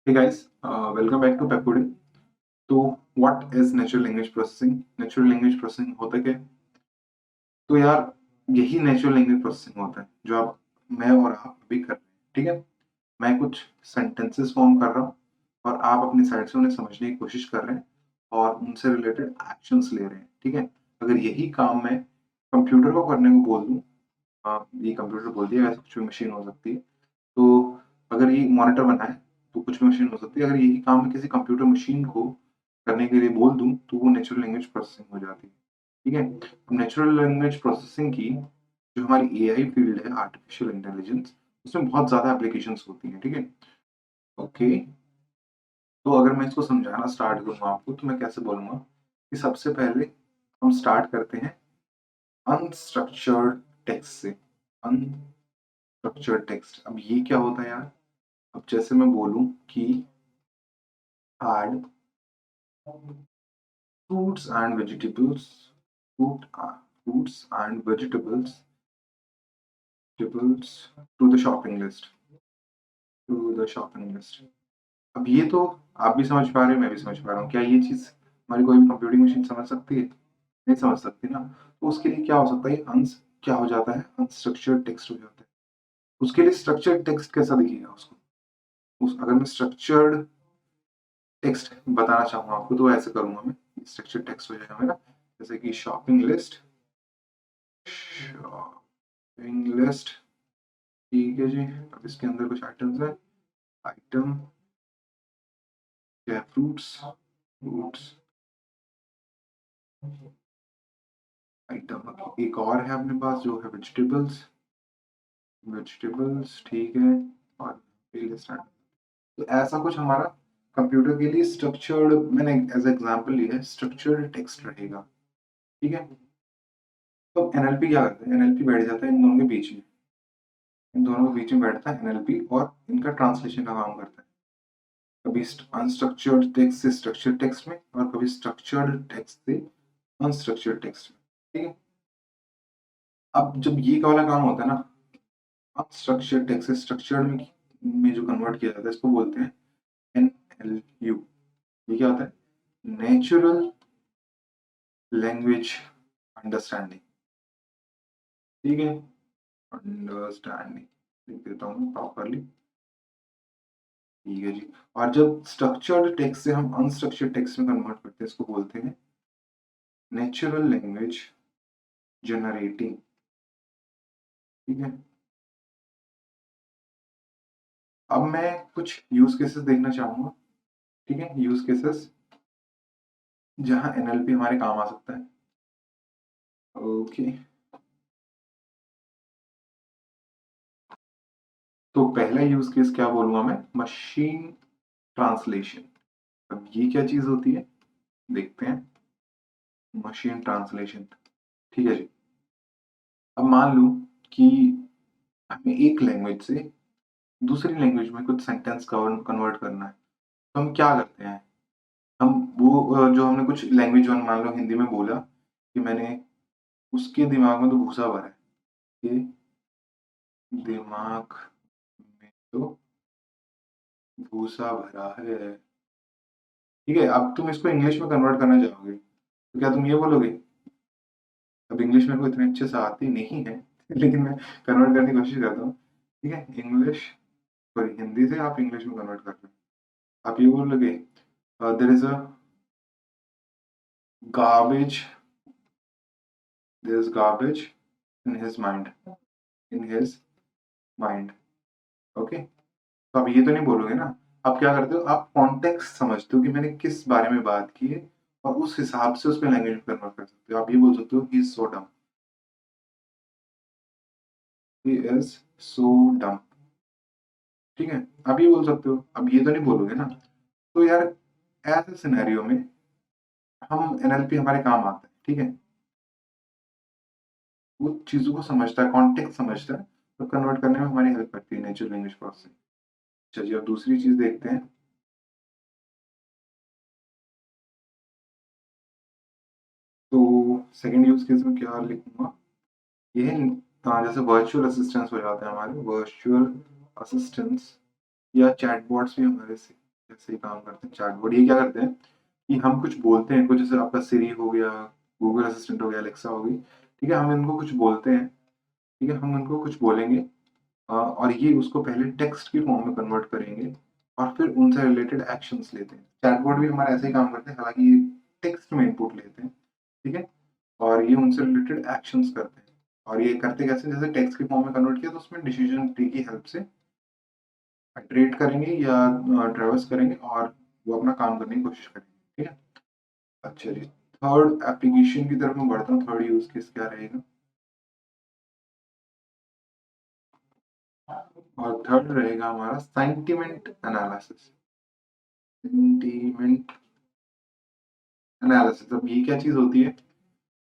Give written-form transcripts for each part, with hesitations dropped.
Hey guys, welcome back to Peppody. तो what is natural language processing? Natural language processing होता क्या है? तो यार यही नेचुरल लैंग्वेज प्रोसेसिंग होता है जो आप मैं और आप अभी कर रहे हैं, ठीक है? मैं कुछ सेंटेंसेस फॉर्म कर रहा हूँ और आप अपनी साइड से उन्हें समझने की कोशिश कर रहे हैं और उनसे रिलेटेड एक्शंस ले रहे हैं, ठीक है? अगर यही काम मैं कंप्यूटर को करने को बोल दूँ, ये कंप्यूटर बोल दिया, वैसे कुछ भी मशीन हो सकती है। तो अगर ये मॉनिटर बना है, तो कुछ भी मशीन हो सकती है। अगर यही काम मैं किसी कंप्यूटर मशीन को करने के लिए बोल दूँ, तो वो नेचुरल लैंग्वेज प्रोसेसिंग हो जाती है, ठीक है? अब नेचुरल लैंग्वेज प्रोसेसिंग की जो हमारी एआई फील्ड है, आर्टिफिशियल इंटेलिजेंस, उसमें बहुत ज़्यादा एप्लीकेशंस होती हैं, ठीक है? ओके, तो अगर मैं इसको समझाना स्टार्ट करूँ आपको, तो मैं कैसे बोलूँगा कि सबसे पहले हम स्टार्ट करते हैं अनस्ट्रक्चर्ड टेक्स्ट से। अनस्ट्रक्चर्ड टेक्स्ट, अब ये क्या होता है यार? अब जैसे मैं बोलूँ कि add fruits and vegetables, fruits and vegetables to the shopping list, to the shopping list. अब ये तो आप भी समझ पा रहे हो, मैं भी समझ पा रहा हूँ। क्या ये चीज़ हमारी कोई भी कंप्यूटिंग मशीन समझ सकती है? नहीं समझ सकती ना। तो उसके लिए क्या हो सकता है? क्या हो जाता है? अनस्ट्रक्चर्ड टेक्स्ट हो जाता है। उसके लिए स्ट्रक्चर्ड टेक्स्ट कैसा दिखेगा उसको? उस अगर मैं स्ट्रक्चर्ड टेक्स्ट बताना चाहूँ आपको, तो ऐसे करूँगा मैं। स्ट्रक्चर्ड टेक्स्ट हो जाएगा मेरा, जैसे कि शॉपिंग लिस्ट, शॉपिंग लिस्ट, ठीक है जी। अब इसके अंदर कुछ आइटम्स हैं। आइटम क्या है? Fruits, fruits item. एक और है अपने पास जो है वेजिटेबल्स, वेजिटेबल्स, ठीक है। और लिस्ट। तो ऐसा कुछ हमारा कंप्यूटर के लिए स्ट्रक्चर्ड, मैंने एज एग्जांपल लिया है, स्ट्रक्चर्ड टेक्स्ट रहेगा, ठीक है। तो एनएलपी क्या करता है? एनएलपी बैठ जाता है इन दोनों के बीच में, इन दोनों के बीच में बैठता है एनएलपी और इनका ट्रांसलेशन का काम करता है। कभी अनस्ट्रक्चर्ड टेक्स्ट से स्ट्रक्चर्ड टेक्स्ट में और कभी स्ट्रक्चर्ड टेक्स्ट से अनस्ट्रक्चर्ड टेक्स्ट में, ठीक है। अब जब ये वाला काम होता है ना, अनस्ट्रक्चर्ड टेक्स्ट से स्ट्रक्चर्ड में जो कन्वर्ट किया जाता है, इसको बोलते हैं एनएलयू। ये क्या होता है? नेचुरल लैंग्वेज अंडरस्टैंडिंग, ठीक है। अंडरस्टैंडिंग लिख देता हूँ प्रॉपरली, ठीक है जी। और जब स्ट्रक्चर्ड टेक्स्ट से हम अनस्ट्रक्चर्ड टेक्स्ट में कन्वर्ट करते हैं, इसको बोलते हैं नेचुरल लैंग्वेज जनरेटिंग, ठीक है। अब मैं कुछ यूज केसेस देखना चाहूंगा, ठीक है। यूज केसेस जहां एनएलपी हमारे काम आ सकता है। ओके, तो पहला यूज केस क्या बोलूंगा मैं? Machine translation. अब ये क्या चीज होती है, देखते हैं। मशीन ट्रांसलेशन, ठीक है जी। अब मान लूं कि हमें एक लैंग्वेज से दूसरी लैंग्वेज में कुछ सेंटेंस कन्वर्ट करना है, तो हम क्या करते हैं? हम वो जो हमने कुछ लैंग्वेज मान लो हिंदी में बोला कि मैंने उसके दिमाग में तो भूसा भरा है, कि दिमाग में तो भूसा भरा है, ठीक है। अब तुम इसको इंग्लिश में कन्वर्ट करना चाहोगे, तो क्या तुम ये बोलोगे? अब इंग्लिश मेरे को इतने अच्छे से आती नहीं है लेकिन मैं कन्वर्ट करने की कोशिश करता हूँ, ठीक है। इंग्लिश, सॉरी, हिंदी से आप इंग्लिश में कन्वर्ट कर रहे हो। आप ये बोलोगे there is a garbage, there is garbage in his mind, in his mind, okay. तो आप ये तो नहीं बोलोगे ना। आप क्या करते हो? आप कॉन्टेक्स्ट समझते हो कि मैंने किस बारे में बात की है, और उस हिसाब से उसमें लैंग्वेज में कन्वर्ट कर सकते हो। आप ये बोल सकते हो ही इज सो डम, ही इज सो डम, ठीक है। आप ये बोल सकते हो, अब ये तो नहीं बोलोगे ना। तो यार ऐसे सिनेरियो में हम एनएलपी हमारे काम आता है, ठीक है। वो चीजों को समझता है, कॉन्टेक्स्ट समझता है, तो कन्वर्ट करने में हमारी हेल्प करती है नेचुरल लैंग्वेज प्रोसेसिंग। चलिए अब दूसरी चीज देखते हैं। तो सेकंड यूज केस में क्या लिखूंगा? ये है जैसे वर्चुअल असिस्टेंट्स हो जाते हैं हमारे, वर्चुअल असिस्टेंट्स या चैटबॉट्स भी हमारे से जैसे ही काम करते हैं चैटबॉट, ये क्या करते हैं कि हम कुछ बोलते हैं, कुछ जैसे आपका सिरी हो गया, गूगल असिस्टेंट हो गया, एलेक्सा हो गई, ठीक है? हम इनको कुछ बोलते हैं, ठीक है? हम उनको कुछ बोलेंगे और ये उसको पहले टेक्स्ट की फॉर्म में कन्वर्ट करेंगे और फिर उनसे रिलेटेड एक्शंस लेते हैं। चैटबॉट भी हमारा ऐसे ही काम करते हैं, हालाँकि ये टेक्स्ट में इनपुट लेते हैं, ठीक है? और ये उनसे रिलेटेड एक्शंस करते हैं। और ये करते कैसे, जैसे टेक्स्ट की फॉर्म में कन्वर्ट किया तो उसमें डिसीजन ट्री की हेल्प से इटरेट करेंगे या ट्रैवर्स करेंगे और वो अपना काम करने की कोशिश करेंगे, ठीक है? अच्छा जी, थर्ड एप्लीकेशन की तरफ मैं बढ़ता हूँ, थर्ड यूज़ केस क्या रहेगा? और थर्ड रहेगा हमारा सेंटिमेंट एनालिसिस। सेंटिमेंट एनालिसिस, अब ये क्या चीज़ होती है?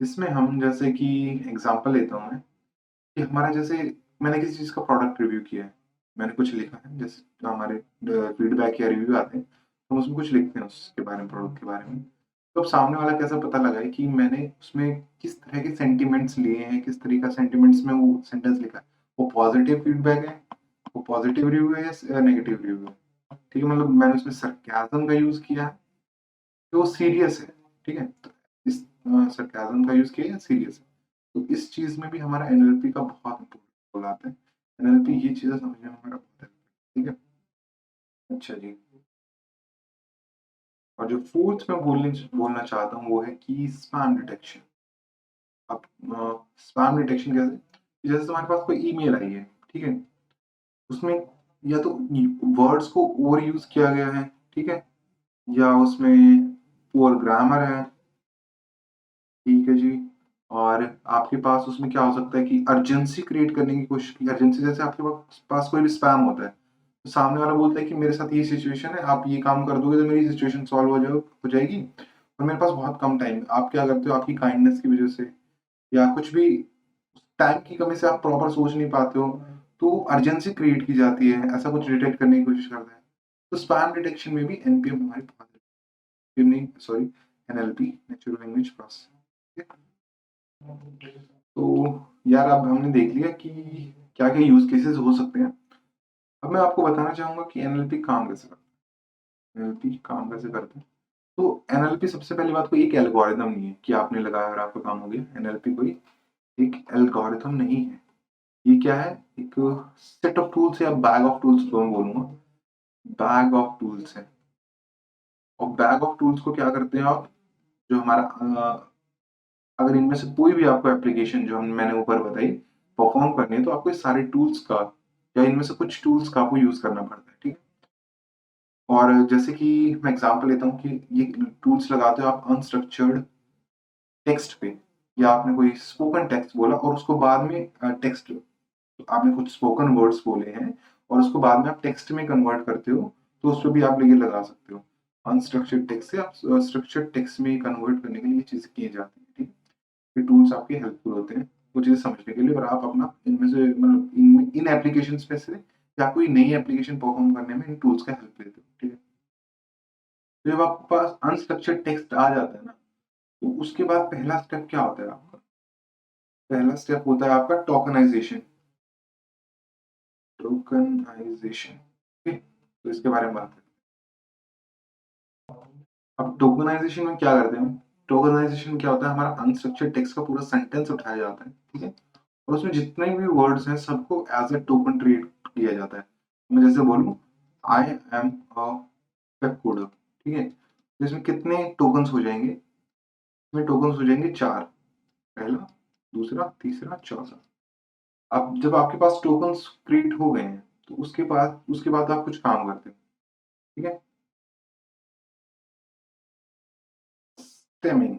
इसमें हम जैसे कि एग्ज़ाम्पल लेता हूँ मैं, कि हमारा जैसे मैंने किसी चीज़ का प्रोडक्ट रिव्यू किया है, मैंने कुछ लिखा है, जैसे हमारे फीडबैक या रिव्यू आते हैं, तो हम उसमें कुछ लिखते हैं उसके बारे में, प्रोडक्ट के बारे में। तो अब सामने वाला कैसे पता लगाए कि मैंने उसमें किस तरह के सेंटिमेंट्स लिए हैं, किस तरह का सेंटिमेंट्स में वो सेंटेंस लिखा है। वो पॉज़िटिव फीडबैक है, वो पॉज़िटिव रिव्यू है या नेगेटिव रिव्यू है। ठीक है? मतलब मैंने उसमें सरकाज़्म का यूज़ किया है, तो वो सीरियस है, ठीक है? तो इस सरकाज़्म का यूज़ किया है या सीरियस है। तो इस चीज़ में भी हमारा एनएलपी का बहुत इम्पोर्टेंट रोल आता है। एनएलपी ये चीज़ें समझने में हमारा बहुत हेल्प करती है, ठीक है? अच्छा जी। और जो फोर्थ मैं बोलना चाहता हूँ वो है कि स्पैम डिटेक्शन। अब स्पैम डिटेक्शन कैसे? कि जैसे तुम्हारे पास कोई ईमेल आई है, ठीक है? उसमें या तो वर्ड्स को ओवर यूज़ किया गया है, ठीक है? या उसमें पुअर ग्रामर है, ठीक है जी। और आपके पास उसमें क्या हो सकता है कि अर्जेंसी क्रिएट करने की कोशिश की, अर्जेंसी जैसे आपके पास कोई भी स्पैम होता है, तो सामने वाला बोलता है कि मेरे साथ ये सिचुएशन है, आप ये काम कर दोगे तो मेरी सिचुएशन सॉल्व हो जाएगी और मेरे पास बहुत कम टाइम है। आप क्या करते हो, आपकी काइंडनेस की वजह से या कुछ भी टाइम की कमी से आप प्रॉपर सोच नहीं पाते हो, तो अर्जेंसी क्रिएट की जाती है, ऐसा कुछ डिटेक्ट करने की कोशिश करता है। तो स्पैम डिटेक्शन में भी एनपीएम हमारी बहुत, नहीं sorry, NLP, natural language processing. तो यार अब हमने देख लिया कि क्या-क्या यूज़ केसेस हो सकते हैं। अब मैं आपको बताना चाहूँगा कि एनएलपी काम कैसे करता है। एनएलपी काम कैसे करता है? तो एनएलपी सबसे पहली बात, कोई एक एल्गोरिदम नहीं है कि आपने लगाया और आपका काम हो गया। एनएलपी कोई एक एल्गोरिदम नहीं है। ये क्या है? एक सेट ऑफ टूल्स या बैग ऑफ टूल्स जो मैं बोलूँगा, बैग ऑफ टूल्स है। और बैग ऑफ टूल्स को क्या करते हैं आप, जो हमारा अगर इनमें से कोई भी आपको एप्लीकेशन जो मैंने ऊपर बताई परफॉर्म करनी है, तो आपको ये सारे टूल्स का या इनमें से कुछ टूल्स का आपको यूज़ करना पड़ता है, ठीक है? और जैसे कि मैं एग्ज़ाम्पल लेता हूँ कि ये टूल्स लगाते हो आप अनस्ट्रक्चर्ड टेक्स्ट पे, या आपने कोई स्पोकन टेक्स्ट बोला और उसको बाद में टेक्स्ट, आपने कुछ स्पोकन वर्ड्स बोले हैं और उसको बाद में आप टेक्स्ट में कन्वर्ट करते हो, तो उसपे भी आप ये लगा सकते हो। अनस्ट्रक्चर्ड टेक्स्ट से आप स्ट्रक्चर्ड टेक्स्ट में कन्वर्ट करने के लिए ये चीज़ें की जाती हैं, ठीक है? ये टूल्स आपके हेल्पफुल होते हैं, वो चीज़ें समझने के लिए, और आप अपना इनमें से मतलब इन एप्लीकेशंस में से या कोई नई एप्लीकेशन परफॉर्म करने में इन टूल्स का हेल्प लेते हो, ठीक है? तो जब आपके पास अनस्ट्रक्चर्ड टेक्स्ट आ जाता है ना, तो उसके बाद पहला स्टेप क्या होता है आपका? पहला स्टेप होता है आपका टोकनाइज़ेशन, टोकनाइज़ेशन, ठीक है? तो इसके बारे में बात करते हैं। अब टोकनाइज़ेशन में क्या करते हैं हम? टोकनाइज़ेशन क्या होता है, हमारा अनस्ट्रक्चर्ड टेक्स्ट का पूरा सेंटेंस उठाया जाता है, ठीक है? और उसमें जितने भी वर्ड्स हैं सबको एज़ अ टोकन ट्रीट किया जाता है। मैं जैसे बोलूँ, I am a web coder, ठीक है? तो इसमें कितने टोकन्स हो जाएँगे? इसमें टोकन्स हो जाएँगे 4, पहला, दूसरा, तीसरा, चौथा। अब जब आपके पास टोकन्स क्रिएट हो गए हैं, तो उसके बाद आप कुछ काम करते हो, ठीक है? स्टेमिंग,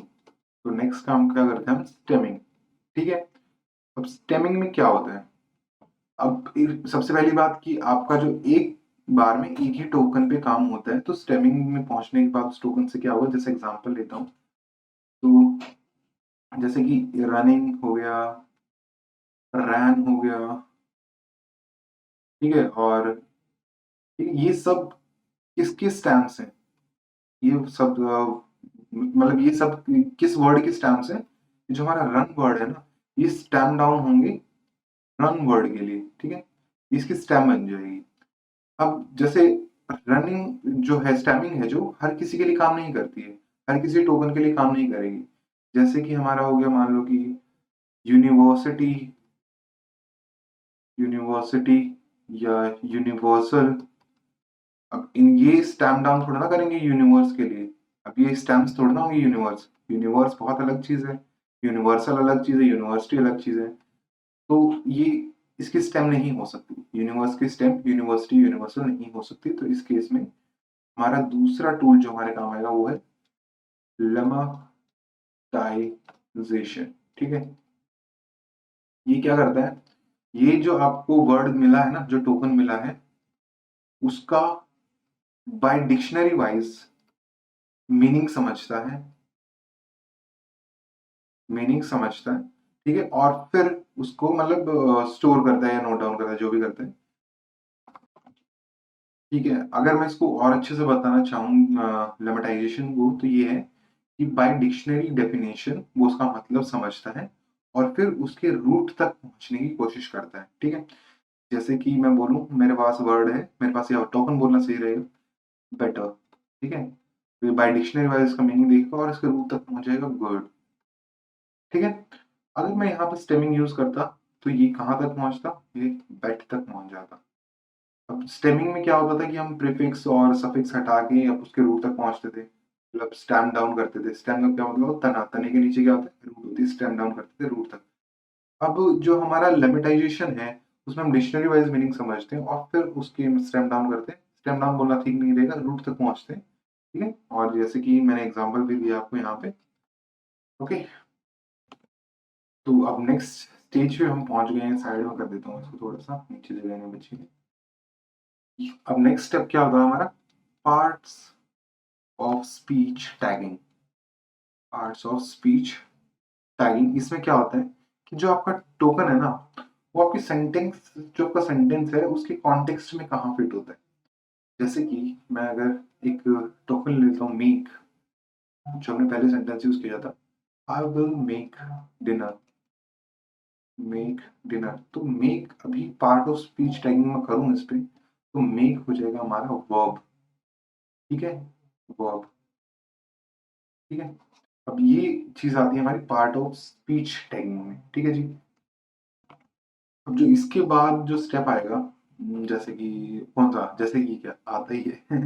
तो नेक्स्ट काम क्या करते हैं हम? स्टेमिंग, ठीक है? अब स्टेमिंग में क्या होता है? अब सबसे पहली बात कि आपका जो एक बार में एक ही टोकन पे काम होता है, तो स्टेमिंग में पहुंचने के बाद उस टोकन से क्या होगा, जैसे एग्जांपल लेता हूँ, तो जैसे कि रनिंग हो गया, रैन हो गया, ठीक है? और ठीक है, ये सब किसके स्टैम्प्स हैं? ये सब मतलब ये सब किस वर्ड के स्टैम्प्स हैं? जो हमारा रन वर्ड है ना, ये स्टैम्प डाउन होंगे रन वर्ड के लिए, ठीक है? इसकी स्टैम्प बन जाएगी। अब जैसे रनिंग जो है, स्टैमिंग है, जो हर किसी के लिए काम नहीं करती है, हर किसी टोकन के लिए काम नहीं करेगी। जैसे कि हमारा हो गया, मान लो कि यूनिवर्सिटी, यूनिवर्सिटी या यूनिवर्सल। अब इन ये स्टैम्प डाउन थोड़ा ना करेंगे यूनिवर्स के लिए। अब ये स्टैम्प्स थोड़ा ना होंगे यूनिवर्स। यूनिवर्स बहुत अलग चीज है, यूनिवर्सल अलग चीज है, यूनिवर्सिटी अलग चीज है। तो ये इसकी स्टेम नहीं हो सकती, यूनिवर्स की स्टेम यूनिवर्सिटी यूनिवर्सल नहीं हो सकती। तो इस केस में हमारा दूसरा टूल जो हमारे काम आएगा वो है लेमाटाइजेशन। ठीक है, ये क्या करता है, ये जो आपको वर्ड मिला है ना, जो टोकन मिला है, उसका बाय डिक्शनरी वाइज मीनिंग समझता है, मीनिंग समझता है। ठीक है, और फिर उसको मतलब स्टोर करता है या नोट डाउन करता है, जो भी करता है। ठीक है, अगर मैं इसको और अच्छे से बताना चाहूँ लेमेटाइजेशन को, तो ये है कि बाय डिक्शनरी डेफिनेशन वो उसका मतलब समझता है और फिर उसके रूट तक पहुंचने की कोशिश करता है। ठीक है, जैसे कि मैं बोलूँ मेरे पास वर्ड है, मेरे पास ये टोकन बोलना सही रहेगा, बेटर। ठीक है, तो बाय डिक्शनरी वाइज इसका मीनिंग देखेगा और इसके रूट तक पहुंच जाएगा, गुड। ठीक है, अगर मैं यहाँ पे स्टेमिंग यूज करता तो ये कहाँ तक पहुंचता, ये बेट तक पहुंच जाता। अब स्टेमिंग में क्या होता था कि हम प्रीफिक्स और सफिक्स हटा के अब उसके रूट तक पहुंचते थे, मतलब स्टैम्प डाउन करते थे। स्टैम्प का क्या मतलब, तना, तने के नीचे क्या होता है, रूट होती है, स्टैम्प डाउन करते थे रूट तक। अब जो हमारा लेमेटाइजेशन है, उसमें हम डिक्शनरी वाइज मीनिंग समझते हैं और फिर उसके स्टैम्प डाउन करते हैं। स्टैम्प डाउन बोलना ठीक नहीं रहेगा, रूट तक पहुंचते हैं। ठीक है, और जैसे कि मैंने एग्जाम्पल भी दिया आपको यहाँ पे। ओके, तो अब नेक्स्ट स्टेज पे हम पहुंच गए हैं, साइड में कर देता हूँ इसको, थोड़ा सा नीचे जगह नहीं बची है। अब नेक्स्ट स्टेप क्या होगा हमारा, parts of speech tagging. Parts of speech tagging, इसमें क्या होता है कि जो आपका टोकन है ना, वो आपकी सेंटेंस, जो आपका सेंटेंस है उसके कॉन्टेक्स्ट में कहाँ फिट होता है। जैसे कि मैं अगर एक टोकन लेता हूँ मेक, जो हमने पहले सेंटेंस यूज किया था, I will make dinner, make dinner. तो मेक अभी पार्ट ऑफ स्पीच टैगिंग में करूँ इस पे, तो मेक हो जाएगा हमारा वर्ब। ठीक है, वर्ब। ठीक है, अब ये चीज आती है हमारी पार्ट ऑफ स्पीच टैगिंग में। ठीक है जी, अब जो इसके बाद जो स्टेप आएगा, जैसे कि कौन सा, जैसे कि क्या आता ही है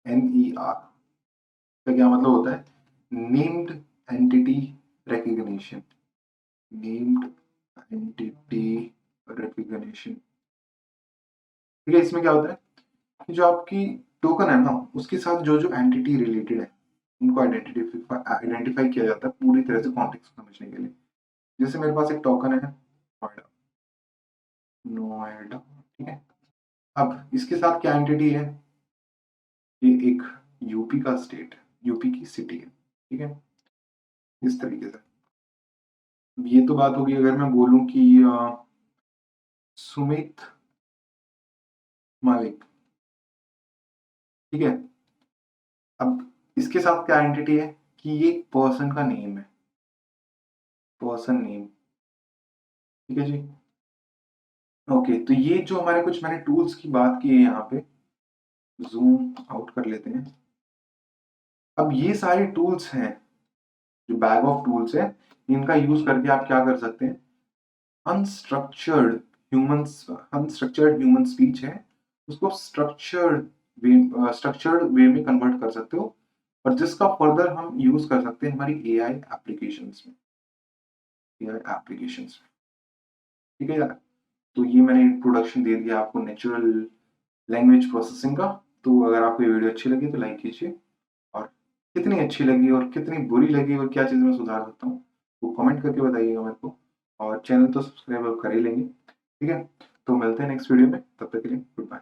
NER का क्या मतलब होता है, named entity recognition, named entity recognition. ठीक है, इसमें क्या होता है कि जो आपकी टोकन है ना, उसके साथ जो जो एंटिटी रिलेटेड है, उनको आइडेंटिफाई किया जाता है पूरी तरह से कॉन्टेक्स्ट समझने के लिए। जैसे मेरे पास एक टोकन है नोएडा, नोएडा। ठीक है, अब इसके साथ क्या एंटिटी है, ये एक यूपी का स्टेट, यूपी की सिटी है। ठीक है, इस तरीके से। ये तो बात होगी अगर मैं बोलूं कि सुमित मालिक। ठीक है, अब इसके साथ क्या एंटिटी है कि ये एक पर्सन का नेम है, पर्सन नेम। ठीक है जी, ओके। तो ये जो हमारे कुछ मैंने टूल्स की बात की है यहाँ पे, जूम आउट कर लेते हैं। अब ये सारे टूल्स हैं, जो बैग ऑफ टूल्स है, इनका यूज करके आप क्या कर सकते हैं, unstructured human, unstructured human speech है, उसको स्ट्रक्चर्ड वे में कन्वर्ट कर सकते हो, और जिसका फर्दर हम यूज कर सकते हैं हमारी एआई एप्लीकेशंस में, एआई एप्लीकेशंस में। ठीक है यार, तो ये मैंने इंट्रोडक्शन दे दिया आपको नेचुरल लैंग्वेज प्रोसेसिंग का। तो अगर आपको ये वीडियो अच्छी लगी तो लाइक कीजिए, और कितनी अच्छी लगी और कितनी बुरी लगी और क्या चीज़ में सुधार सकता हूँ वो कमेंट करके बताइएगा मेरे को। और चैनल तो सब्सक्राइब कर ही लेंगे। ठीक है, तो मिलते हैं नेक्स्ट वीडियो में, तब तक के लिए गुड बाय।